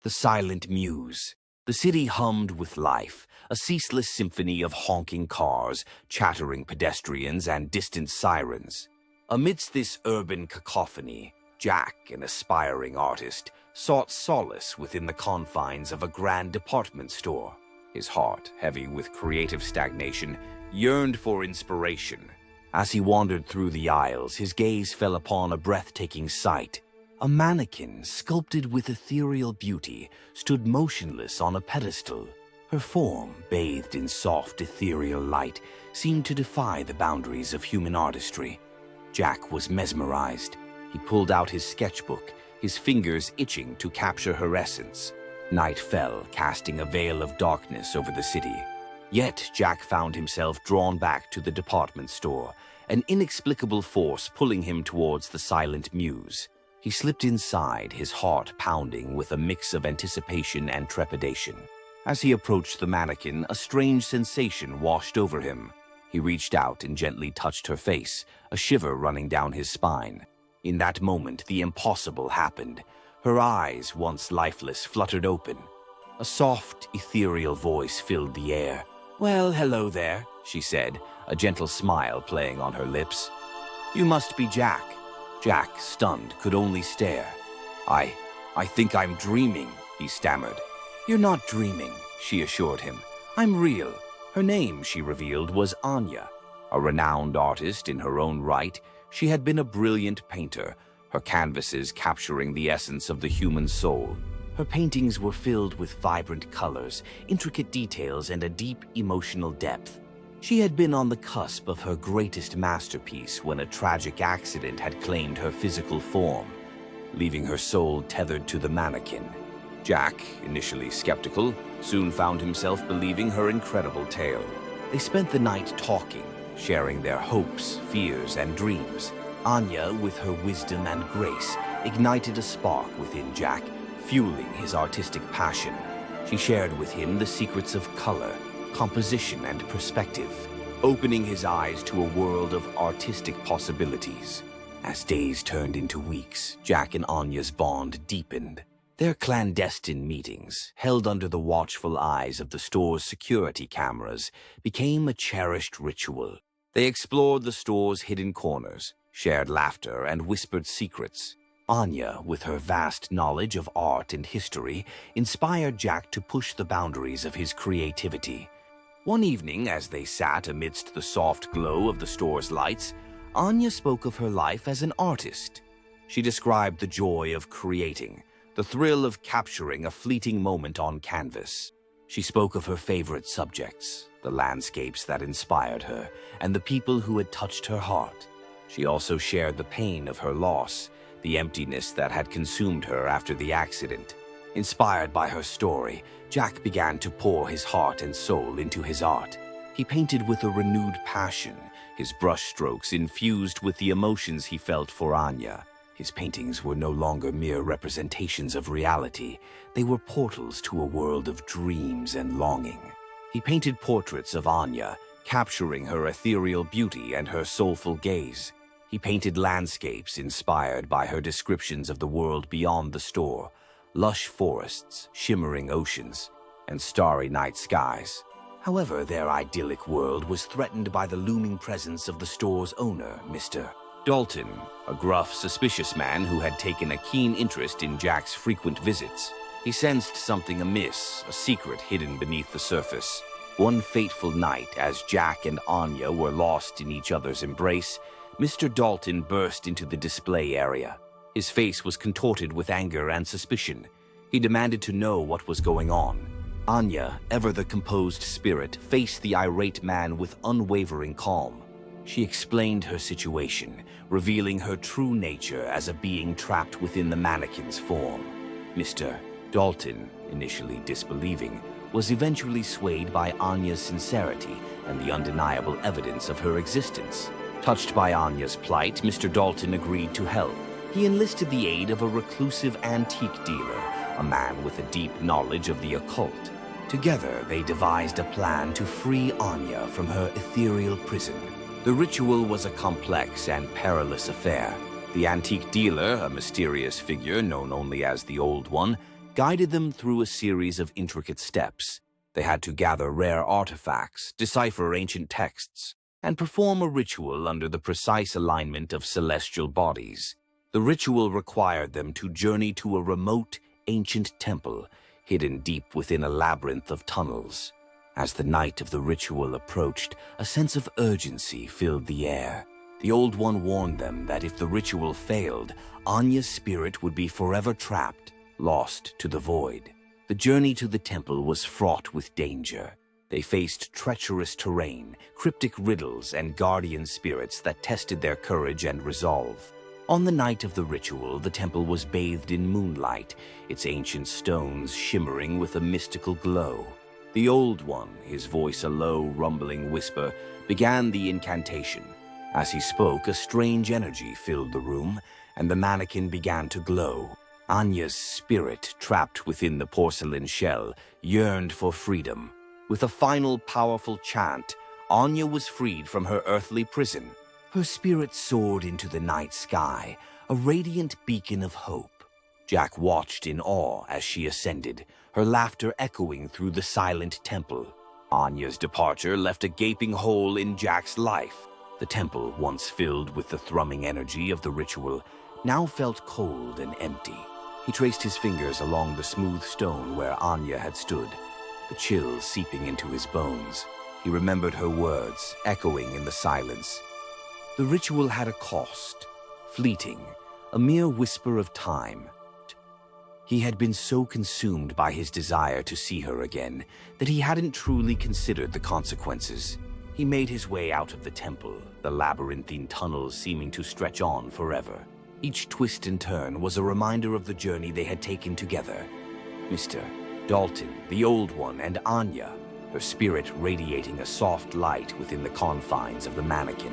The silent muse. The city hummed with life, a ceaseless symphony of honking cars, chattering pedestrians, and distant sirens. Amidst this urban cacophony, Jack, an aspiring artist, sought solace within the confines of a grand department store. His heart, heavy with creative stagnation, yearned for inspiration. As he wandered through the aisles, his gaze fell upon a breathtaking sight. A mannequin, sculpted with ethereal beauty, stood motionless on a pedestal. Her form, bathed in soft, ethereal light, seemed to defy the boundaries of human artistry. Jack was mesmerized. He pulled out his sketchbook, his fingers itching to capture her essence. Night fell, casting a veil of darkness over the city. Yet Jack found himself drawn back to the department store, an inexplicable force pulling him towards the silent muse. He slipped inside, his heart pounding with a mix of anticipation and trepidation. As he approached the mannequin, a strange sensation washed over him. He reached out and gently touched her face, a shiver running down his spine. In that moment, the impossible happened. Her eyes, once lifeless, fluttered open. A soft, ethereal voice filled the air. "Well, hello there," she said, a gentle smile playing on her lips. "You must be Jack." Jack, stunned, could only stare. I think I'm dreaming," he stammered. "You're not dreaming," she assured him. "I'm real." Her name, she revealed, was Anya. A renowned artist in her own right, she had been a brilliant painter, her canvases capturing the essence of the human soul. Her paintings were filled with vibrant colors, intricate details, and a deep emotional depth. She had been on the cusp of her greatest masterpiece when a tragic accident had claimed her physical form, leaving her soul tethered to the mannequin. Jack, initially skeptical, soon found himself believing her incredible tale. They spent the night talking, sharing their hopes, fears, and dreams. Anya, with her wisdom and grace, ignited a spark within Jack, fueling his artistic passion. She shared with him the secrets of color, composition, and perspective, opening his eyes to a world of artistic possibilities. As days turned into weeks, Jack and Anya's bond deepened. Their clandestine meetings, held under the watchful eyes of the store's security cameras, became a cherished ritual. They explored the store's hidden corners, shared laughter, and whispered secrets. Anya, with her vast knowledge of art and history, inspired Jack to push the boundaries of his creativity. One evening, as they sat amidst the soft glow of the store's lights, Anya spoke of her life as an artist. She described the joy of creating, the thrill of capturing a fleeting moment on canvas. She spoke of her favorite subjects, the landscapes that inspired her, and the people who had touched her heart. She also shared the pain of her loss, the emptiness that had consumed her after the accident. Inspired by her story, Jack began to pour his heart and soul into his art. He painted with a renewed passion, his brushstrokes infused with the emotions he felt for Anya. His paintings were no longer mere representations of reality. They were portals to a world of dreams and longing. He painted portraits of Anya, capturing her ethereal beauty and her soulful gaze. He painted landscapes inspired by her descriptions of the world beyond the store, lush forests, shimmering oceans, and starry night skies. However, their idyllic world was threatened by the looming presence of the store's owner, Mr. Dalton, a gruff, suspicious man who had taken a keen interest in Jack's frequent visits. He sensed something amiss, a secret hidden beneath the surface. One fateful night, as Jack and Anya were lost in each other's embrace, Mr. Dalton burst into the display area. His face was contorted with anger and suspicion. He demanded to know what was going on. Anya, ever the composed spirit, faced the irate man with unwavering calm. She explained her situation, revealing her true nature as a being trapped within the mannequin's form. Mr. Dalton, initially disbelieving, was eventually swayed by Anya's sincerity and the undeniable evidence of her existence. Touched by Anya's plight, Mr. Dalton agreed to help. He enlisted the aid of a reclusive antique dealer, a man with a deep knowledge of the occult. Together, they devised a plan to free Anya from her ethereal prison. The ritual was a complex and perilous affair. The antique dealer, a mysterious figure known only as the Old One, guided them through a series of intricate steps. They had to gather rare artifacts, decipher ancient texts, and perform a ritual under the precise alignment of celestial bodies. The ritual required them to journey to a remote, ancient temple, hidden deep within a labyrinth of tunnels. As the night of the ritual approached, a sense of urgency filled the air. The Old One warned them that if the ritual failed, Anya's spirit would be forever trapped, lost to the void. The journey to the temple was fraught with danger. They faced treacherous terrain, cryptic riddles, and guardian spirits that tested their courage and resolve. On the night of the ritual, the temple was bathed in moonlight, its ancient stones shimmering with a mystical glow. The Old One, his voice a low, rumbling whisper, began the incantation. As he spoke, a strange energy filled the room, and the mannequin began to glow. Anya's spirit, trapped within the porcelain shell, yearned for freedom. With a final powerful chant, Anya was freed from her earthly prison. Her spirit soared into the night sky, a radiant beacon of hope. Jack watched in awe as she ascended, her laughter echoing through the silent temple. Anya's departure left a gaping hole in Jack's life. The temple, once filled with the thrumming energy of the ritual, now felt cold and empty. He traced his fingers along the smooth stone where Anya had stood, the chills seeping into his bones. He remembered her words, echoing in the silence. The ritual had a cost, fleeting, a mere whisper of time. He had been so consumed by his desire to see her again that he hadn't truly considered the consequences. He made his way out of the temple, the labyrinthine tunnels seeming to stretch on forever. Each twist and turn was a reminder of the journey they had taken together. Mr. Dalton, the Old One, and Anya, her spirit radiating a soft light within the confines of the mannequin.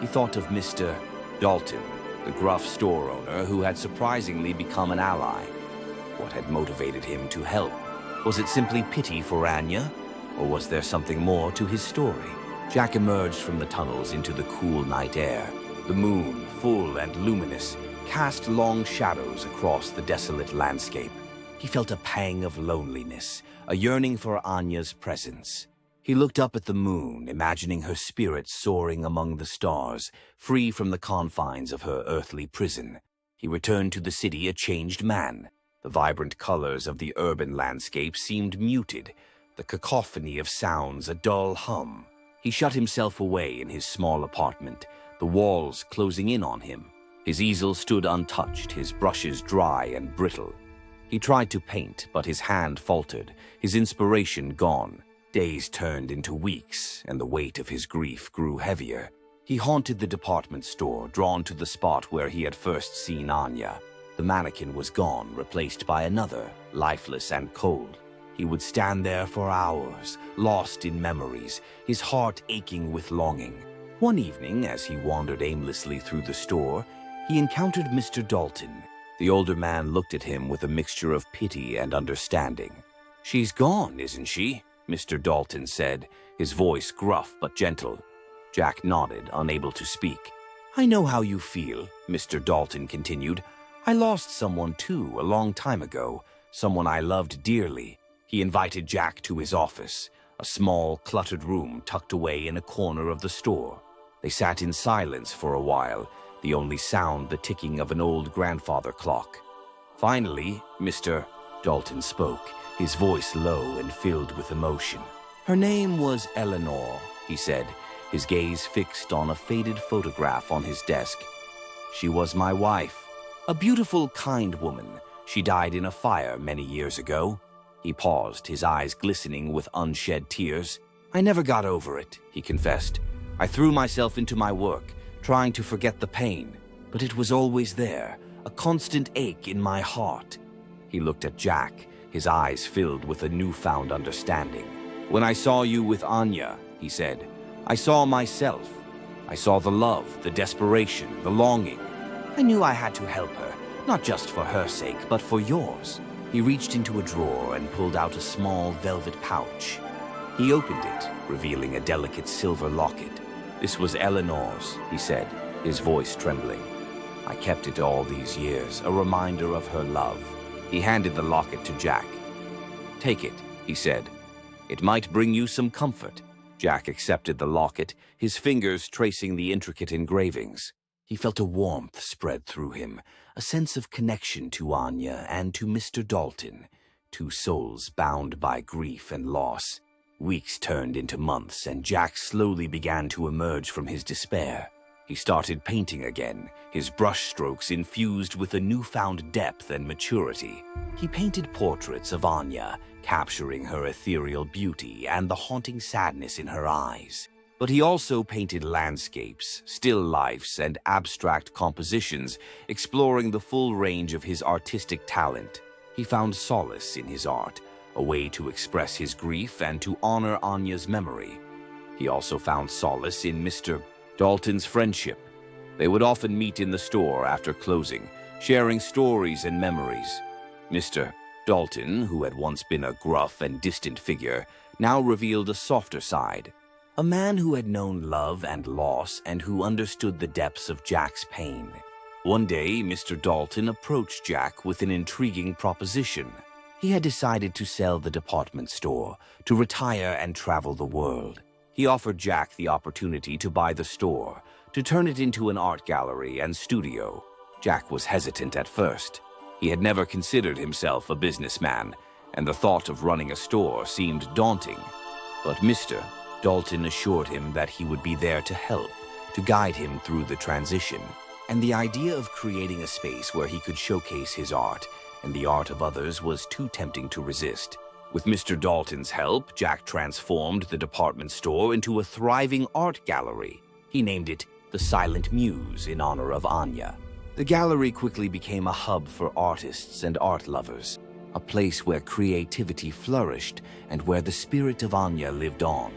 He thought of Mr. Dalton, the gruff store owner who had surprisingly become an ally. What had motivated him to help? Was it simply pity for Anya, or was there something more to his story? Jack emerged from the tunnels into the cool night air. The moon, full and luminous, cast long shadows across the desolate landscape. He felt a pang of loneliness, a yearning for Anya's presence. He looked up at the moon, imagining her spirit soaring among the stars, free from the confines of her earthly prison. He returned to the city a changed man. The vibrant colors of the urban landscape seemed muted, the cacophony of sounds a dull hum. He shut himself away in his small apartment, the walls closing in on him. His easel stood untouched, his brushes dry and brittle. He tried to paint, but his hand faltered, his inspiration gone. Days turned into weeks, and the weight of his grief grew heavier. He haunted the department store, drawn to the spot where he had first seen Anya. The mannequin was gone, replaced by another, lifeless and cold. He would stand there for hours, lost in memories, his heart aching with longing. One evening, as he wandered aimlessly through the store, he encountered Mr. Dalton. The older man looked at him with a mixture of pity and understanding. "She's gone, isn't she?" Mr. Dalton said, his voice gruff but gentle. Jack nodded, unable to speak. "I know how you feel," Mr. Dalton continued. "I lost someone too a long time ago, someone I loved dearly." He invited Jack to his office, a small, cluttered room tucked away in a corner of the store. They sat in silence for a while, the only sound the ticking of an old grandfather clock. Finally, Mr. Dalton spoke, his voice low and filled with emotion. "Her name was Eleanor," he said, his gaze fixed on a faded photograph on his desk. "She was my wife. A beautiful, kind woman. She died in a fire many years ago." He paused, his eyes glistening with unshed tears. "I never got over it," he confessed. "I threw myself into my work, trying to forget the pain, but it was always there, a constant ache in my heart." He looked at Jack, his eyes filled with a newfound understanding. "When I saw you with Anya," he said, "I saw myself. I saw the love, the desperation, the longing. I knew I had to help her, not just for her sake, but for yours." He reached into a drawer and pulled out a small velvet pouch. He opened it, revealing a delicate silver locket. "This was Eleanor's," he said, his voice trembling. "I kept it all these years, a reminder of her love. He handed the locket to Jack. "Take it," he said. "It might bring you some comfort." Jack accepted the locket, his fingers tracing the intricate engravings. He felt a warmth spread through him, a sense of connection to Anya and to Mr. Dalton, two souls bound by grief and loss. Weeks turned into months, and Jack slowly began to emerge from his despair. He started painting again, his brushstrokes infused with a newfound depth and maturity. He painted portraits of Anya, capturing her ethereal beauty and the haunting sadness in her eyes. But he also painted landscapes, still lifes, and abstract compositions, exploring the full range of his artistic talent. He found solace in his art, a way to express his grief and to honor Anya's memory. He also found solace in Mr. Dalton's friendship. They would often meet in the store after closing, sharing stories and memories. Mr. Dalton, who had once been a gruff and distant figure, now revealed a softer side. A man who had known love and loss and who understood the depths of Jack's pain. One day, Mr. Dalton approached Jack with an intriguing proposition. He had decided to sell the department store, to retire and travel the world. He offered Jack the opportunity to buy the store, to turn it into an art gallery and studio. Jack was hesitant at first. He had never considered himself a businessman, and the thought of running a store seemed daunting. But Mr. Dalton assured him that he would be there to help, to guide him through the transition. And the idea of creating a space where he could showcase his art and the art of others was too tempting to resist. With Mr. Dalton's help, Jack transformed the department store into a thriving art gallery. He named it the Silent Muse in honor of Anya. The gallery quickly became a hub for artists and art lovers, a place where creativity flourished and where the spirit of Anya lived on.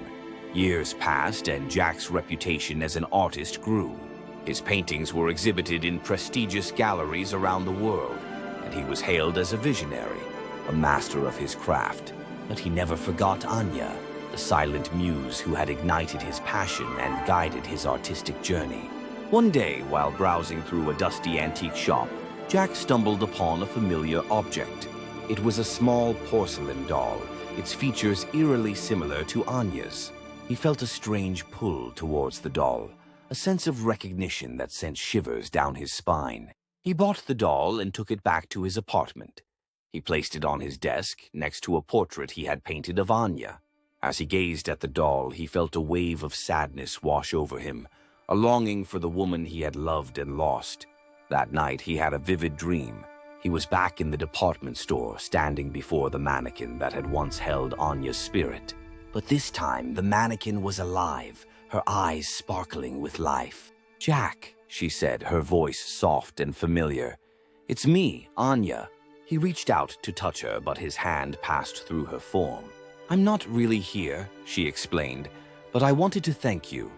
Years passed, and Jack's reputation as an artist grew. His paintings were exhibited in prestigious galleries around the world, and he was hailed as a visionary, a master of his craft. But he never forgot Anya, the silent muse who had ignited his passion and guided his artistic journey. One day, while browsing through a dusty antique shop, Jack stumbled upon a familiar object. It was a small porcelain doll, its features eerily similar to Anya's. He felt a strange pull towards the doll, a sense of recognition that sent shivers down his spine. He bought the doll and took it back to his apartment. He placed it on his desk next to a portrait he had painted of Anya. As he gazed at the doll, he felt a wave of sadness wash over him, a longing for the woman he had loved and lost. That night, he had a vivid dream. He was back in the department store, standing before the mannequin that had once held Anya's spirit. But this time, the mannequin was alive, her eyes sparkling with life. "Jack," she said, her voice soft and familiar. "It's me, Anya." He reached out to touch her, but his hand passed through her form. "I'm not really here," she explained, "but I wanted to thank you."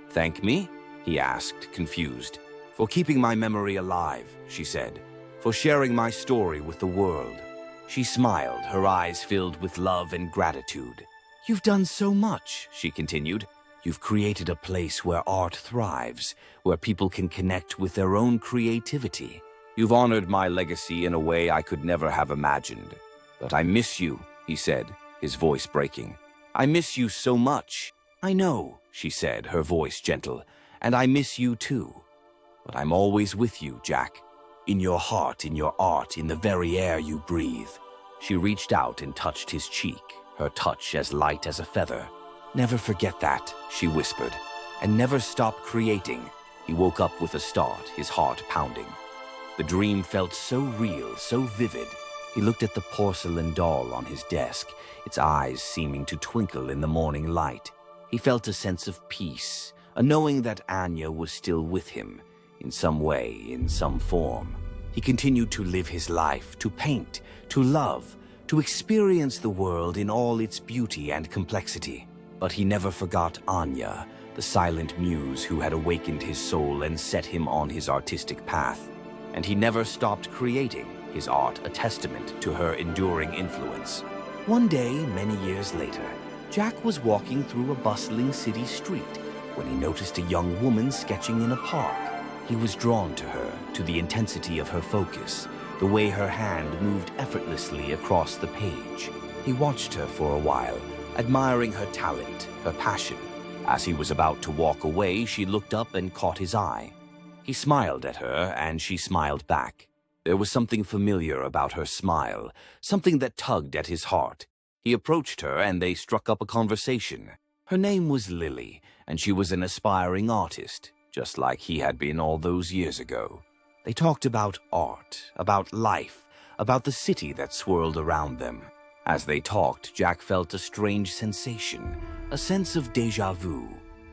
"Thank me?" he asked, confused. "For keeping my memory alive," she said. "For sharing my story with the world." She smiled, her eyes filled with love and gratitude. "You've done so much," she continued. "You've created a place where art thrives, where people can connect with their own creativity. You've honored my legacy in a way I could never have imagined. But I miss you," he said, his voice breaking. "I miss you so much." "I know," she said, her voice gentle, "and I miss you too. But I'm always with you, Jack. In your heart, in your art, in the very air you breathe." She reached out and touched his cheek, her touch as light as a feather. "Never forget that," she whispered, "and never stop creating." He woke up with a start, his heart pounding. The dream felt so real, so vivid. He looked at the porcelain doll on his desk, its eyes seeming to twinkle in the morning light. He felt a sense of peace, a knowing that Anya was still with him, in some way, in some form. He continued to live his life, to paint, to love, to experience the world in all its beauty and complexity. But he never forgot Anya, the silent muse who had awakened his soul and set him on his artistic path. And he never stopped creating, his art a testament to her enduring influence. One day, many years later, Jack was walking through a bustling city street when he noticed a young woman sketching in a park. He was drawn to her, to the intensity of her focus, the way her hand moved effortlessly across the page. He watched her for a while, admiring her talent, her passion. As he was about to walk away, she looked up and caught his eye. He smiled at her, and she smiled back. There was something familiar about her smile, something that tugged at his heart. He approached her, and they struck up a conversation. Her name was Lily, and she was an aspiring artist, just like he had been all those years ago. They talked about art, about life, about the city that swirled around them. As they talked, Jack felt a strange sensation, a sense of déjà vu.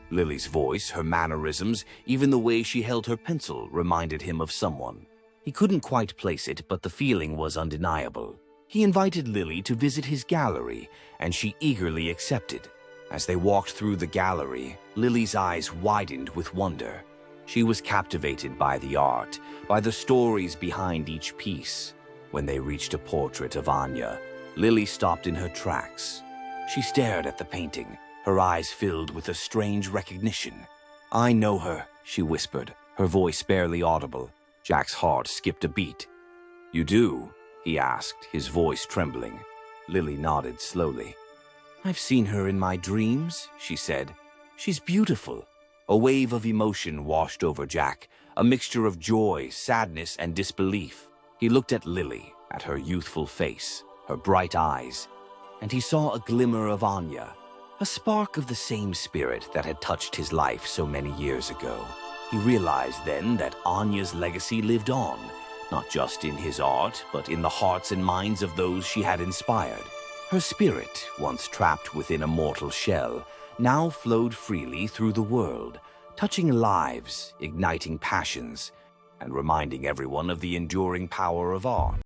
Lily's voice, her mannerisms, even the way she held her pencil reminded him of someone. He couldn't quite place it, but the feeling was undeniable. He invited Lily to visit his gallery, and she eagerly accepted. As they walked through the gallery, Lily's eyes widened with wonder. She was captivated by the art, by the stories behind each piece. When they reached a portrait of Anya, Lily stopped in her tracks. She stared at the painting, her eyes filled with a strange recognition. "I know her," she whispered, her voice barely audible. Jack's heart skipped a beat. "You do?" he asked, his voice trembling. Lily nodded slowly. "I've seen her in my dreams," she said. "She's beautiful." A wave of emotion washed over Jack, a mixture of joy, sadness, and disbelief. He looked at Lily, at her youthful face, her bright eyes, and he saw a glimmer of Anya, a spark of the same spirit that had touched his life so many years ago. He realized then that Anya's legacy lived on, not just in his art, but in the hearts and minds of those she had inspired. Her spirit, once trapped within a mortal shell, now flowed freely through the world, touching lives, igniting passions, and reminding everyone of the enduring power of art.